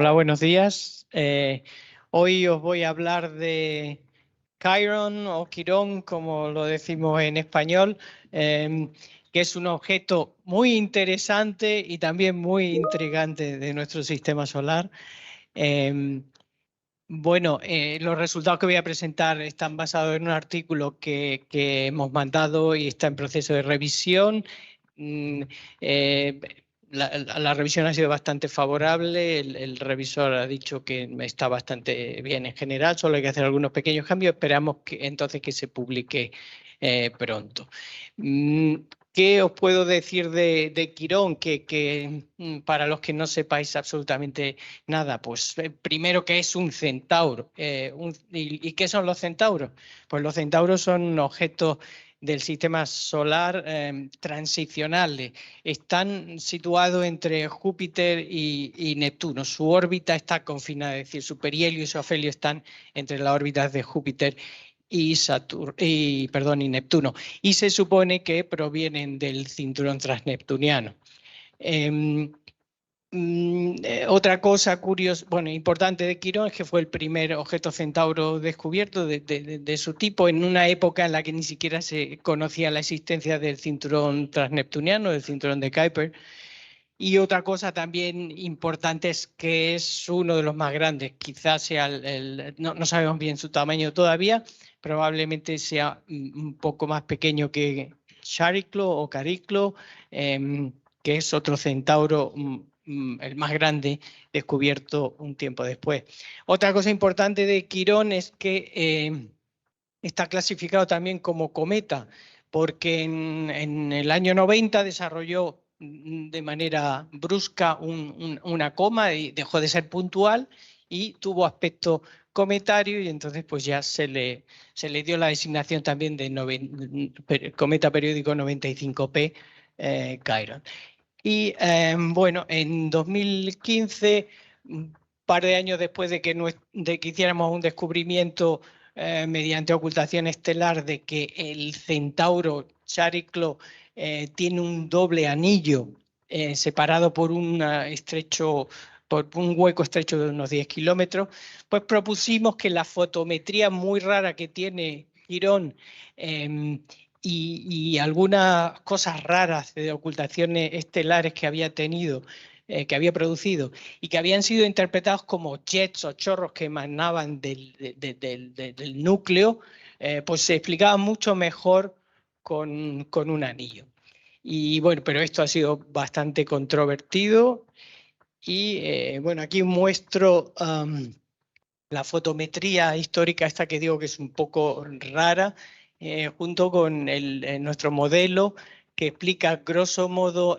Hola, buenos días. Hoy os voy a hablar de Chiron o Quirón, como lo decimos en español, que es un objeto muy interesante y también muy intrigante de nuestro sistema solar. Los resultados que voy a presentar están basados en un artículo que hemos mandado y está en proceso de revisión. Mm, eh, la revisión ha sido bastante favorable. El revisor ha dicho que está bastante bien en general, solo hay que hacer algunos pequeños cambios. Esperamos que entonces que se publique pronto. Mm, ¿Qué os puedo decir de Quirón? Para los que no sepáis absolutamente nada, pues primero que es un centauro. ¿Y qué son los centauros? Pues los centauros son objetos del sistema solar transicionales. Están situados entre Júpiter y Neptuno. Su órbita está confinada, es decir, su perihelio y su afelio están entre las órbitas de Júpiter y Neptuno. Y se supone que provienen del cinturón transneptuniano. Otra cosa curiosa, importante de Quirón es que fue el primer objeto centauro descubierto de su tipo en una época en la que ni siquiera se conocía la existencia del cinturón transneptuniano, del cinturón de Kuiper. Y otra cosa también importante es que es uno de los más grandes. Quizás sea no sabemos bien su tamaño todavía, probablemente sea un poco más pequeño que Chariclo o Cariclo, que es otro centauro, el más grande, descubierto un tiempo después. Otra cosa importante de Quirón es que está clasificado también como cometa, porque en el año 90 desarrolló de manera brusca una coma y dejó de ser puntual y tuvo aspecto cometario, y entonces pues ya se le dio la designación también de cometa periódico 95P Chiron. Y en 2015, un par de años después de que hiciéramos un descubrimiento mediante ocultación estelar de que el centauro Chariclo tiene un doble anillo separado por por un hueco estrecho de unos 10 kilómetros, pues propusimos que la fotometría muy rara que tiene Quirón y algunas cosas raras de ocultaciones estelares que había tenido, que había producido y que habían sido interpretados como jets o chorros que emanaban del núcleo, pues se explicaban mucho mejor con un anillo. Y bueno, pero esto ha sido bastante controvertido y aquí muestro la fotometría histórica esta que digo que es un poco rara, junto con nuestro modelo que explica grosso modo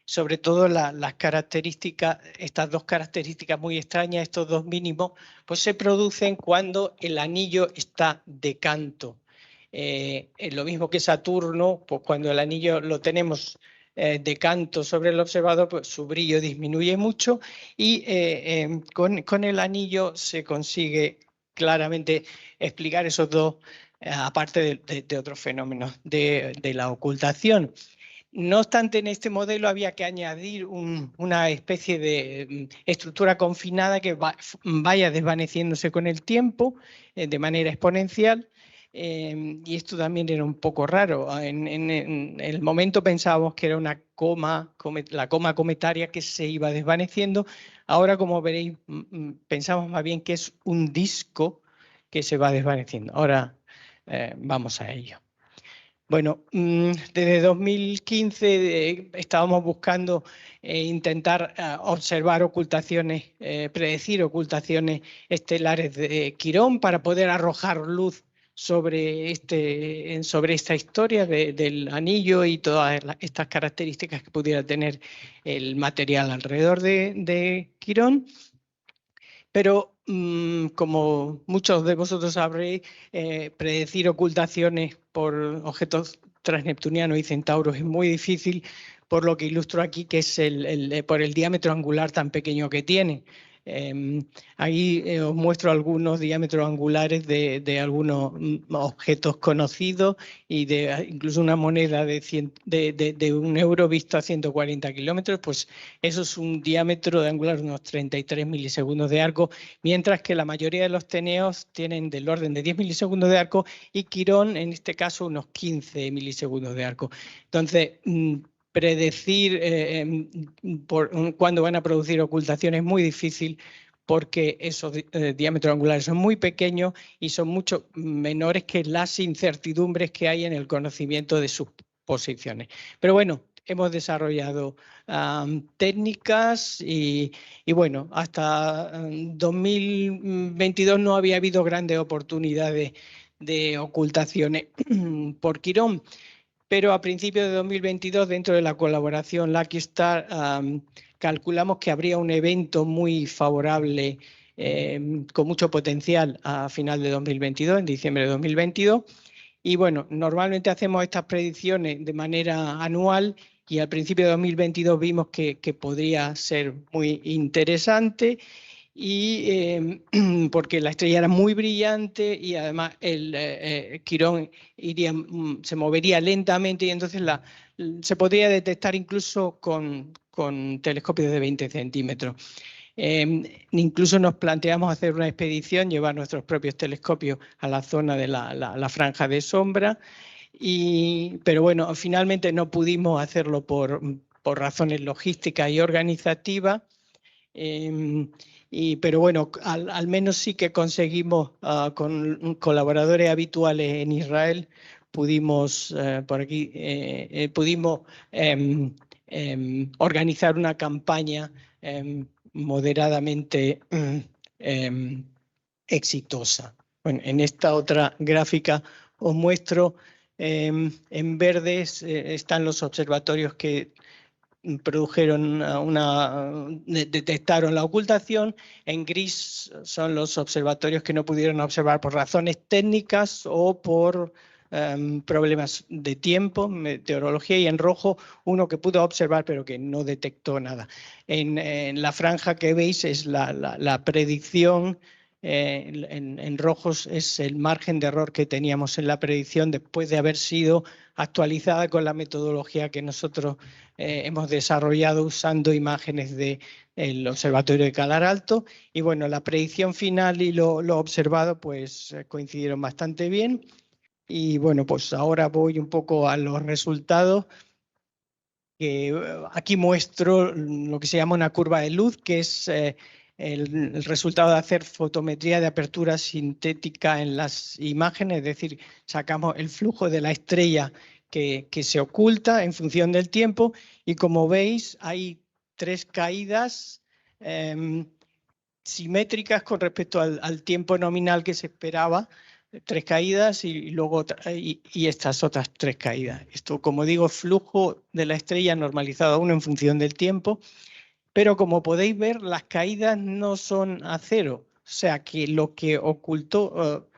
sobre todo las características, estas dos características muy extrañas, estos dos mínimos, pues se producen cuando el anillo está de canto. Es lo mismo que Saturno, pues cuando el anillo lo tenemos de canto sobre el observador, pues su brillo disminuye mucho y con el anillo se consigue claramente explicar esos dos, aparte de otros fenómenos de la ocultación. No obstante, en este modelo había que añadir una especie de estructura confinada que vaya desvaneciéndose con el tiempo de manera exponencial. Y esto también era un poco raro. En el momento pensábamos que era una la coma cometaria que se iba desvaneciendo. Ahora, como veréis, pensamos más bien que es un disco que se va desvaneciendo. Ahora vamos a ello. Bueno, desde 2015 estábamos buscando intentar observar ocultaciones, predecir ocultaciones estelares de Quirón para poder arrojar luz sobre esta historia del anillo y todas estas características que pudiera tener el material alrededor de Quirón. Pero como muchos de vosotros sabréis, predecir ocultaciones por objetos transneptunianos y centauros es muy difícil, por lo que ilustro aquí que es por el diámetro angular tan pequeño que tiene. Ahí os muestro algunos diámetros angulares de algunos objetos conocidos y de incluso una moneda de 1 euro vista a 140 kilómetros, pues eso es un diámetro de angular de unos 33 milisegundos de arco, mientras que la mayoría de los teneos tienen del orden de 10 milisegundos de arco y Quirón, en este caso, unos 15 milisegundos de arco. Entonces, predecir cuándo van a producir ocultación es muy difícil porque esos diámetros angulares son muy pequeños y son mucho menores que las incertidumbres que hay en el conocimiento de sus posiciones. Pero bueno, hemos desarrollado técnicas y bueno, hasta 2022 no había habido grandes oportunidades de ocultaciones por Quirón. Pero a principios de 2022, dentro de la colaboración Lucky Star, calculamos que habría un evento muy favorable, con mucho potencial a final de 2022, en diciembre de 2022. Y bueno, normalmente hacemos estas predicciones de manera anual y al principio de 2022 vimos que podría ser muy interesante. Y porque la estrella era muy brillante y además el Quirón se movería lentamente y entonces se podría detectar incluso con telescopios de 20 centímetros. Incluso nos planteamos hacer una expedición, llevar nuestros propios telescopios a la zona de la franja de sombra, pero bueno, finalmente no pudimos hacerlo por razones logísticas y organizativas. Pero bueno, al menos sí que conseguimos con colaboradores habituales en Israel, pudimos organizar una campaña moderadamente exitosa. Bueno, en esta otra gráfica os muestro, en verdes están los observatorios que detectaron la ocultación. En gris son los observatorios que no pudieron observar por razones técnicas o por problemas de tiempo, meteorología, y en rojo uno que pudo observar pero que no detectó nada. En la franja que veis es la predicción. En rojos es el margen de error que teníamos en la predicción después de haber sido actualizada con la metodología que nosotros hemos desarrollado usando imágenes del Observatorio de Calar Alto. Y bueno, la predicción final y lo observado pues coincidieron bastante bien. Y bueno, pues ahora voy un poco a los resultados. Aquí muestro lo que se llama una curva de luz, que es el resultado de hacer fotometría de apertura sintética en las imágenes, es decir, sacamos el flujo de la estrella que se oculta en función del tiempo, y como veis hay 3 caídas simétricas con respecto al tiempo nominal que se esperaba, 3 caídas y luego y estas otras 3 caídas. Esto, como digo, flujo de la estrella normalizado aún en función del tiempo, pero como podéis ver, las caídas no son a cero. O sea que lo que ocultó,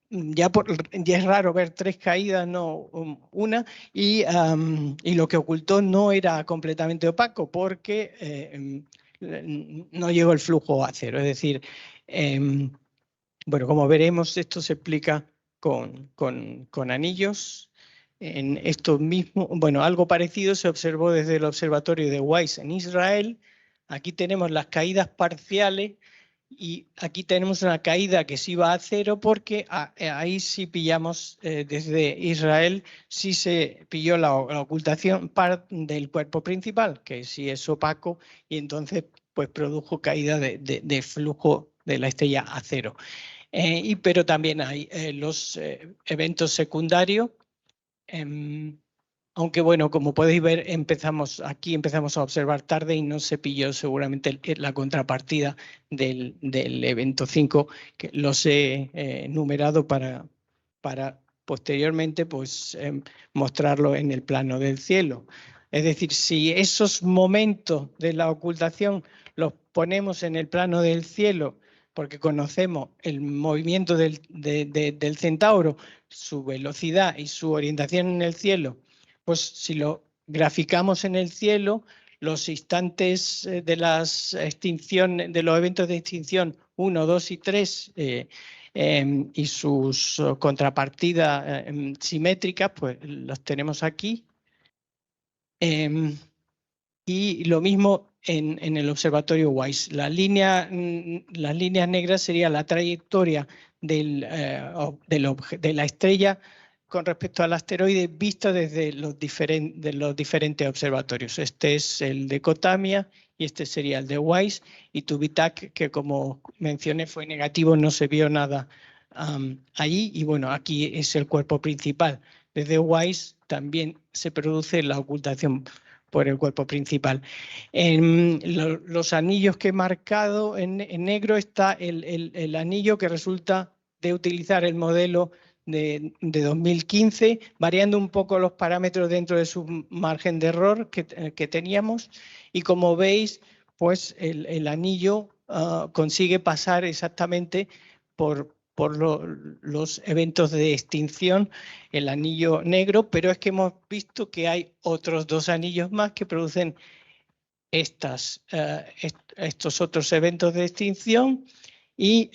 ya es raro ver 3 caídas, no una, y lo que ocultó no era completamente opaco porque no llegó el flujo a cero. Es decir, bueno, como veremos, esto se explica con anillos. En esto mismo, bueno, algo parecido se observó desde el observatorio de Weiss en Israel. Aquí tenemos las caídas parciales y aquí tenemos una caída que sí va a cero porque ahí sí pillamos desde Israel, sí se pilló la ocultación del cuerpo principal, que sí es opaco, y entonces pues produjo caída de flujo de la estrella a cero. Pero también hay los eventos secundarios, aunque bueno, como podéis ver, empezamos a observar tarde y no se pilló seguramente la contrapartida del evento 5, que los he numerado para posteriormente pues, mostrarlo en el plano del cielo. Es decir, si esos momentos de la ocultación los ponemos en el plano del cielo, porque conocemos el movimiento del centauro, su velocidad y su orientación en el cielo, pues si lo graficamos en el cielo, los instantes de las extinciones, de los eventos de extinción 1, 2 y 3 y sus contrapartidas simétricas, pues los tenemos aquí. Y lo mismo en el observatorio WISE. Las líneas negras serían la trayectoria de la estrella con respecto al asteroide vista desde los diferentes observatorios. Este es el de Kotamia y este sería el de WISE, y TÜBİTAK, que como mencioné fue negativo, no se vio nada allí. Y bueno, aquí es el cuerpo principal. Desde WISE también se produce la ocultación por el cuerpo principal. En los anillos que he marcado en negro está el anillo que resulta de utilizar el modelo de 2015, variando un poco los parámetros dentro de su margen de error que teníamos, y como veis, pues el anillo consigue pasar exactamente por los eventos de extinción, el anillo negro, pero es que hemos visto que hay otros dos anillos más que producen estos otros eventos de extinción y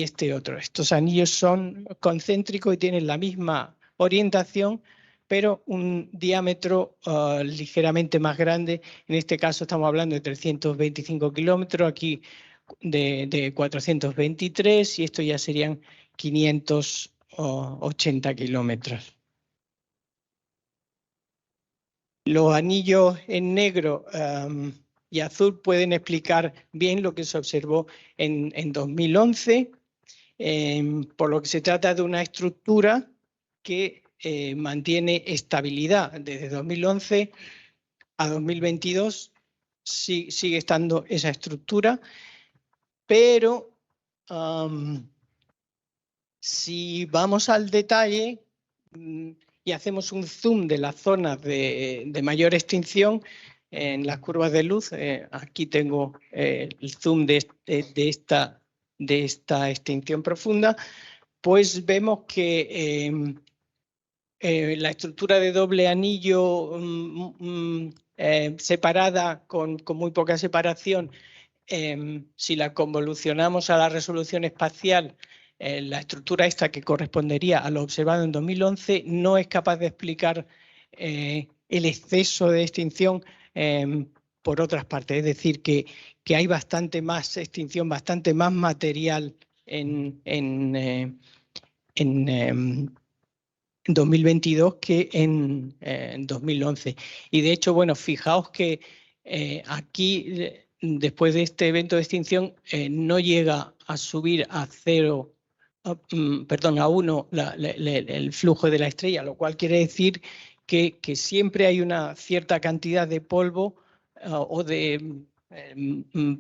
este otro. Estos anillos son concéntricos y tienen la misma orientación, pero un diámetro ligeramente más grande. En este caso estamos hablando de 325 kilómetros, aquí de 423, y esto ya serían 580 kilómetros. Los anillos en negro y azul pueden explicar bien lo que se observó en 2011, por lo que se trata de una estructura que mantiene estabilidad. Desde 2011 a 2022 sigue estando esa estructura, pero si vamos al detalle y hacemos un zoom de las zonas de mayor extinción en las curvas de luz, aquí tengo el zoom de esta extinción profunda, pues vemos que la estructura de doble anillo separada con muy poca separación, si la convolucionamos a la resolución espacial, la estructura esta que correspondería a lo observado en 2011 no es capaz de explicar el exceso de extinción por otras partes. Es decir, que hay bastante más extinción, bastante más material en 2022 que en 2011. Y de hecho, bueno, fijaos que aquí, después de este evento de extinción, no llega a subir a cero, perdón, a 1 el flujo de la estrella, lo cual quiere decir que siempre hay una cierta cantidad de polvo o de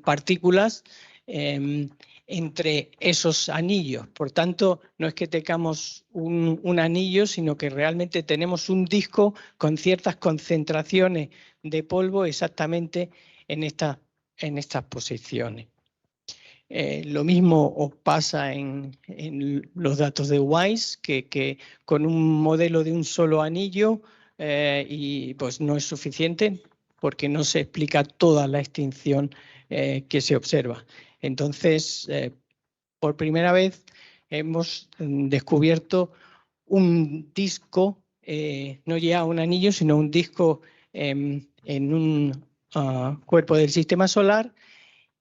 partículas entre esos anillos. Por tanto, no es que tengamos un anillo, sino que realmente tenemos un disco con ciertas concentraciones de polvo exactamente en estas posiciones. Lo mismo os pasa en los datos de WISE, que con un modelo de un solo anillo y pues no es suficiente porque no se explica toda la extinción que se observa. Entonces, por primera vez hemos descubierto un disco, no ya un anillo, sino un disco en un cuerpo del sistema solar.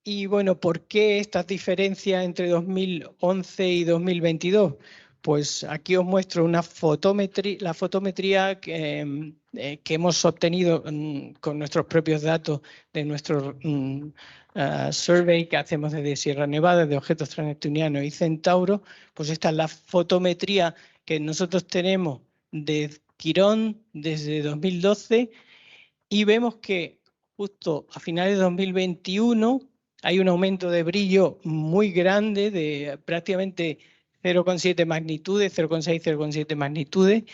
Y bueno, ¿por qué estas diferencias entre 2011 y 2022? Pues aquí os muestro la fotometría que hemos obtenido con nuestros propios datos de nuestro survey que hacemos desde Sierra Nevada, de objetos transneptunianos y Centauro. Pues esta es la fotometría que nosotros tenemos de Quirón desde 2012, y vemos que justo a finales de 2021 hay un aumento de brillo muy grande, de prácticamente 0,7 magnitudes, 0,6, 0,7 magnitudes,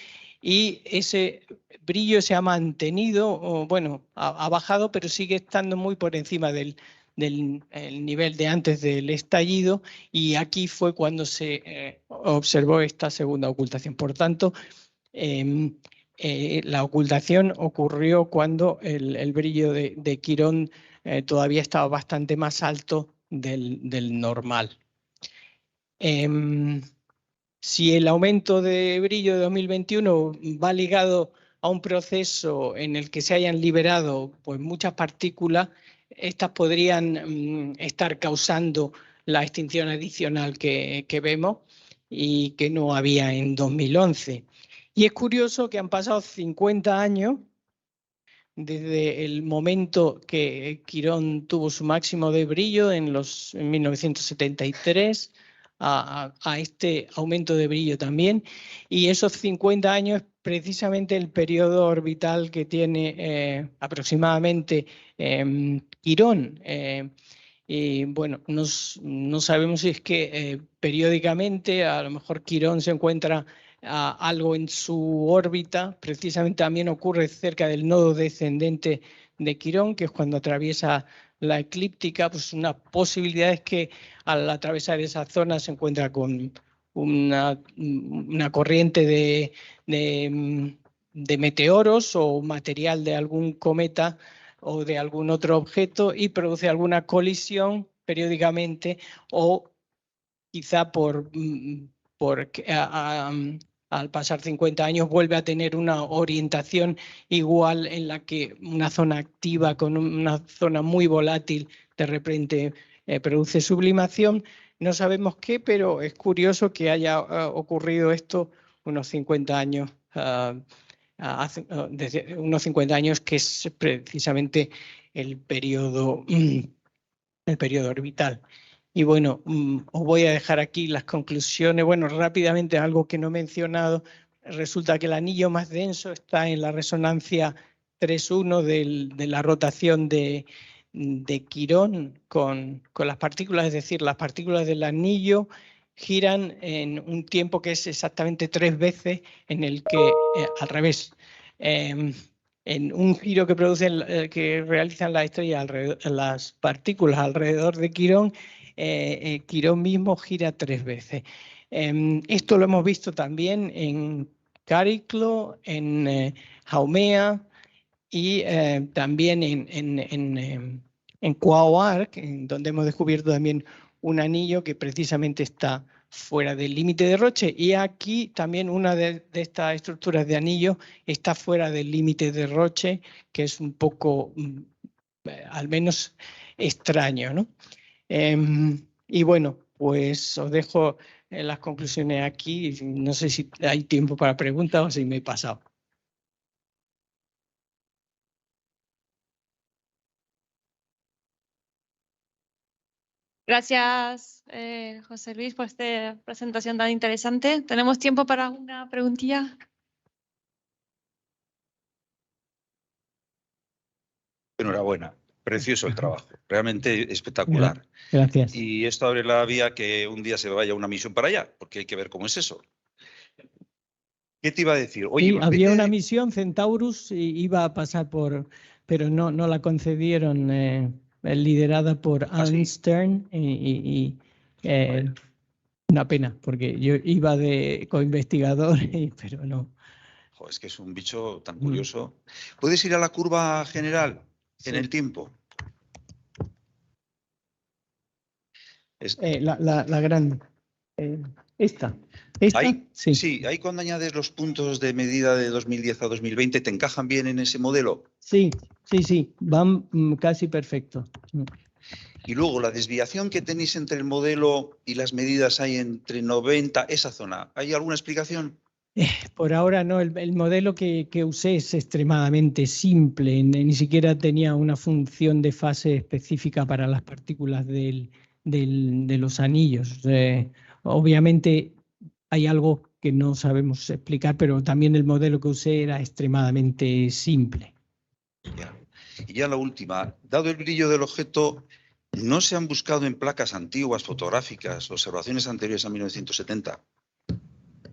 y ese brillo se ha mantenido, o bueno, ha bajado, pero sigue estando muy por encima del nivel de antes del estallido, y aquí fue cuando se observó esta segunda ocultación. Por tanto, la ocultación ocurrió cuando el brillo de Quirón todavía estaba bastante más alto del normal. Si el aumento de brillo de 2021 va ligado a un proceso en el que se hayan liberado pues, muchas partículas, estas podrían estar causando la extinción adicional que vemos y que no había en 2011. Y es curioso que han pasado 50 años desde el momento que Quirón tuvo su máximo de brillo en 1973 a este aumento de brillo también, y esos 50 años es precisamente el periodo orbital que tiene aproximadamente Quirón. Y bueno, no sabemos si es que periódicamente a lo mejor Quirón se encuentra algo en su órbita. Precisamente también ocurre cerca del nodo descendente de Quirón, que es cuando atraviesa la eclíptica. Pues una posibilidad es que al atravesar esa zona se encuentra con una corriente de meteoros o material de algún cometa o de algún otro objeto y produce alguna colisión periódicamente, o quizá al pasar 50 años vuelve a tener una orientación igual en la que una zona activa con una zona muy volátil de repente produce sublimación. No sabemos qué, pero es curioso que haya ocurrido esto unos 50 años, desde unos 50 años, que es precisamente el periodo orbital. Y bueno, os voy a dejar aquí las conclusiones. Bueno, rápidamente, algo que no he mencionado, resulta que el anillo más denso está en la resonancia 3.1 de la rotación de Quirón con las partículas, es decir, las partículas del anillo giran en un tiempo que es exactamente 3 veces en el que, al revés, en un giro que que realizan las estrellas, las partículas alrededor de Quirón, Quirón mismo gira 3 veces. Esto lo hemos visto también en Cariclo, en Haumea y también en Quoark, donde hemos descubierto también un anillo que precisamente está fuera del límite de Roche, y aquí también una de estas estructuras de anillo está fuera del límite de Roche, que es un poco, al menos, extraño, ¿no? Y bueno, pues os dejo las conclusiones aquí. No sé si hay tiempo para preguntas o si me he pasado. Gracias, José Luis, por esta presentación tan interesante. ¿Tenemos tiempo para una preguntilla? Enhorabuena, precioso el trabajo, realmente espectacular. Gracias. Y esto abre la vía que un día se vaya una misión para allá, porque hay que ver cómo es eso. ¿Qué te iba a decir? Oye, Sí, había una misión, Centaurus, y iba a pasar pero no la concedieron, liderada por Alan Stern, y una pena, porque yo iba de coinvestigador, pero no. Joder, es que es un bicho tan curioso. ¿Puedes ir a la curva general en el tiempo? La grande. ¿Esta? Ahí, Sí. Sí, ahí cuando añades los puntos de medida de 2010 a 2020, ¿te encajan bien en ese modelo? Sí, van casi perfecto. Y luego la desviación que tenéis entre el modelo y las medidas hay entre 90, esa zona. ¿Hay alguna explicación? Por ahora no, el modelo que usé es extremadamente simple, ni siquiera tenía una función de fase específica para las partículas de los anillos. Obviamente hay algo que no sabemos explicar, pero también el modelo que usé era extremadamente simple. Y ya la última, dado el brillo del objeto, ¿no se han buscado en placas antiguas, fotográficas, observaciones anteriores a 1970?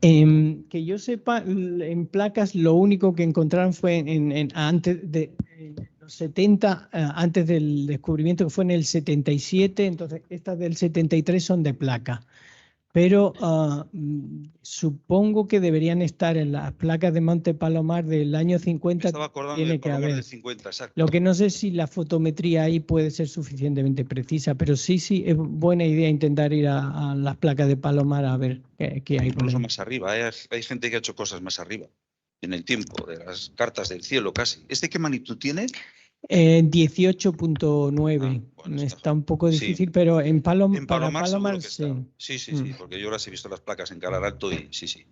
Que yo sepa, en placas lo único que encontraron fue antes de los 70, antes del descubrimiento, que fue en el 77, entonces estas del 73 son de placa. Pero supongo que deberían estar en las placas de Monte Palomar del año 50. Me estaba acordando Tiene de que Palomar haber. del 50, exacto. Lo que no sé si la fotometría ahí puede ser suficientemente precisa, pero sí, es buena idea intentar ir a las placas de Palomar a ver qué hay por Incluso ahí. más arriba. Hay gente que ha hecho cosas más arriba. En el tiempo, de las cartas del cielo casi. ¿Este qué magnitud tiene? 18.9. Bueno, Está un poco sí. difícil, pero En para Palomar seguro Palomar que está. sí. Sí. Porque yo las he visto las placas en Calar Alto y sí.